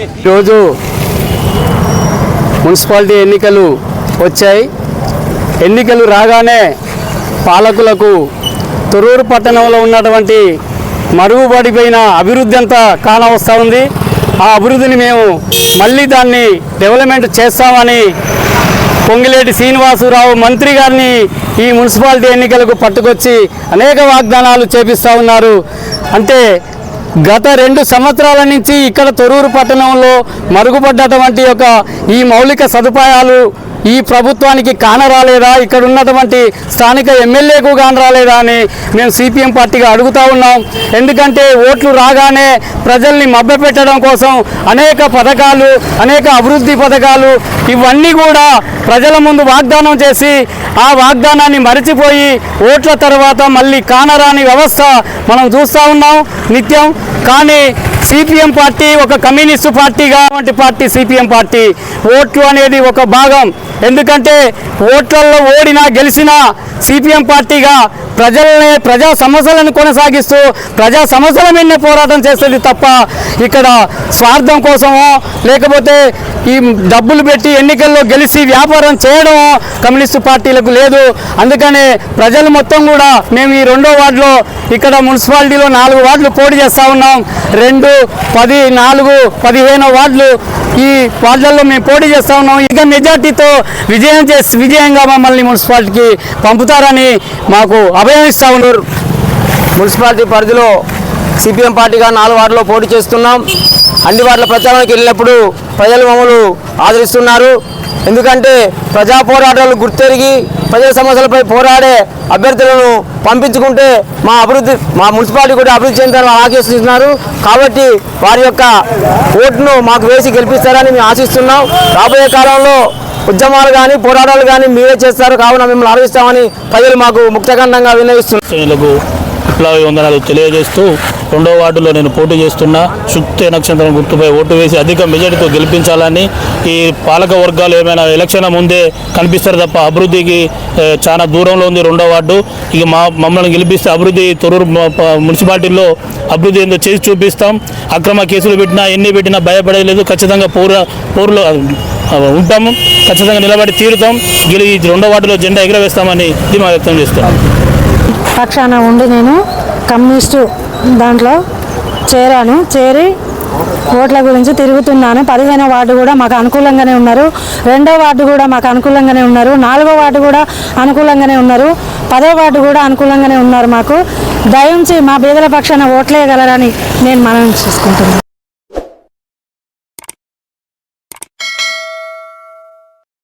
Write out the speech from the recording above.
ఈరోజు మున్సిపాలిటీ ఎన్నికలు వచ్చాయి. ఎన్నికలు రాగానే పాలకులకు తొర్రూరు పట్టణంలో ఉన్నటువంటి మరుగుపడిపోయిన అభివృద్ధి అంతా కానవస్తూ ఉంది. ఆ అభివృద్ధిని మేము మళ్ళీ దాన్ని డెవలప్మెంట్ చేస్తామని పొంగిలేటి శ్రీనివాసరావు మంత్రి గారిని ఈ మున్సిపాలిటీ ఎన్నికలకు పట్టుకొచ్చి అనేక వాగ్దానాలు చేపిస్తూ ఉన్నారు. అంటే గత 2 సంవత్సరాల నుంచి ఇక్కడ తొర్రూరు పట్టణంలో మరుగుపడ్డటువంటి ఈ మౌలిక సదుపాయాలు ఈ ప్రభుత్వానికి కానరాలేదా, ఇక్కడ ఉన్నటువంటి స్థానిక ఎమ్మెల్యేకు కానరాలేదా అని మేము సిపిఎం పార్టీగా అడుగుతూ ఉన్నాం. ఎందుకంటే ఓట్లు రాగానే ప్రజల్ని మభ్యపెట్టడం కోసం అనేక పథకాలు, అనేక అభివృద్ధి పథకాలు ఇవన్నీ కూడా ప్రజల ముందు వాగ్దానం చేసి ఆ వాగ్దానాన్ని మరిచిపోయి ఓట్ల తర్వాత మళ్ళీ కానరాని వ్యవస్థ మనం చూస్తూ ఉన్నాం నిత్యం. కానీ సిపిఎం పార్టీ ఒక కమ్యూనిస్టు పార్టీగా పార్టీ సిపిఎం పార్టీ ఓట్లు అనేది ఒక భాగం. ఎందుకంటే ఓట్లలో ఓడినా గెలిచినా సిపిఎం పార్టీగా ప్రజా సమస్యలను కొనసాగిస్తూ ప్రజా సమస్యల మీదనే పోరాటం చేస్తుంది తప్ప ఇక్కడ స్వార్థం కోసమో లేకపోతే ఈ డబ్బులు పెట్టి ఎన్నికల్లో గెలిచి వ్యాపారం చేయడం కమ్యూనిస్టు పార్టీలకు లేదు. అందుకనే ప్రజలు మొత్తం కూడా మేము ఈ 2వ వార్డులో ఇక్కడ మున్సిపాలిటీలో 4 వార్డులు పోటీ చేస్తూ ఉన్నాం. 2, 10, 4, 15 వార్డులు ఈ వార్డులలో మేము పోటీ చేస్తూ ఉన్నాం. ఇక మెజార్టీతో విజయంగా మమ్మల్ని మున్సిపాలిటీకి పంపుతారని మాకు అభయం ఇస్తూ ఉన్నారు. మున్సిపాలిటీ పరిధిలో సిపిఎం పార్టీగా 4 వార్డులో పోటీ చేస్తున్నాం. అన్ని వార్డుల ప్రచారానికి వెళ్ళినప్పుడు ప్రజలు మమ్మల్ని ఆదరిస్తున్నారు. ఎందుకంటే ప్రజా పోరాటాలు గుర్తెరిగి ప్రజల సమస్యలపై పోరాడే అభ్యర్థులను పంపించుకుంటే మా మున్సిపాలిటీ కూడా అభివృద్ధి చెందాలని ఆశిస్తున్నారు. కాబట్టి వారి యొక్క ఓటును మాకు వేసి గెలిపిస్తారని మేము ఆశిస్తున్నాం. రాబోయే కాలంలో ఉద్యమాలు కానీ పోరాటాలు కానీ మీరే చేస్తారు, కావున మిమ్మల్ని ఆదరిస్తామని ప్రజలు మాకు ముక్తఖండంగా విన్నవిస్తున్నారు. విప్లవ వందనాలు తెలియజేస్తూ 2వ వార్డులో నేను పోటీ చేస్తున్నా. శుక్తి నక్షత్రం గుర్తుపై ఓటు వేసి అధిక మెజార్టీతో గెలిపించాలని ఈ పాలక వర్గాలు ఏమైనా ఎలక్షన్ ముందే కనిపిస్తారు తప్ప అభివృద్ధికి చాలా దూరంలో ఉంది 2వ వార్డు. ఇక మమ్మల్ని గెలిపిస్తే అభివృద్ధి తొర్రూరు మున్సిపాలిటీలో అభివృద్ధి ఏందో చేసి చూపిస్తాం. అక్రమ కేసులు పెట్టినా ఎన్ని పెట్టినా భయపడలేదు. ఖచ్చితంగా పౌరులు ఉంటాము, ఖచ్చితంగా నిలబడి తీరుతాం. 2వ వార్డులో జెండా ఎగరవేస్తామని ధీమా వ్యక్తం చేస్తున్నాం. పక్షాన ఉండి నేను కమ్యూనిస్టు దాంట్లో చేరి ఓట్ల గురించి తిరుగుతున్నాను. 15వ వార్డు కూడా మాకు అనుకూలంగానే ఉన్నారు, 2వ వార్డు కూడా మాకు అనుకూలంగానే ఉన్నారు, 4వ వార్డు కూడా అనుకూలంగానే ఉన్నారు, 10వ వార్డు కూడా అనుకూలంగానే ఉన్నారు. మాకు దయించి మా పేదల పక్షాన ఓట్లేయగలరని నేను మనవి చేసుకుంటున్నాను.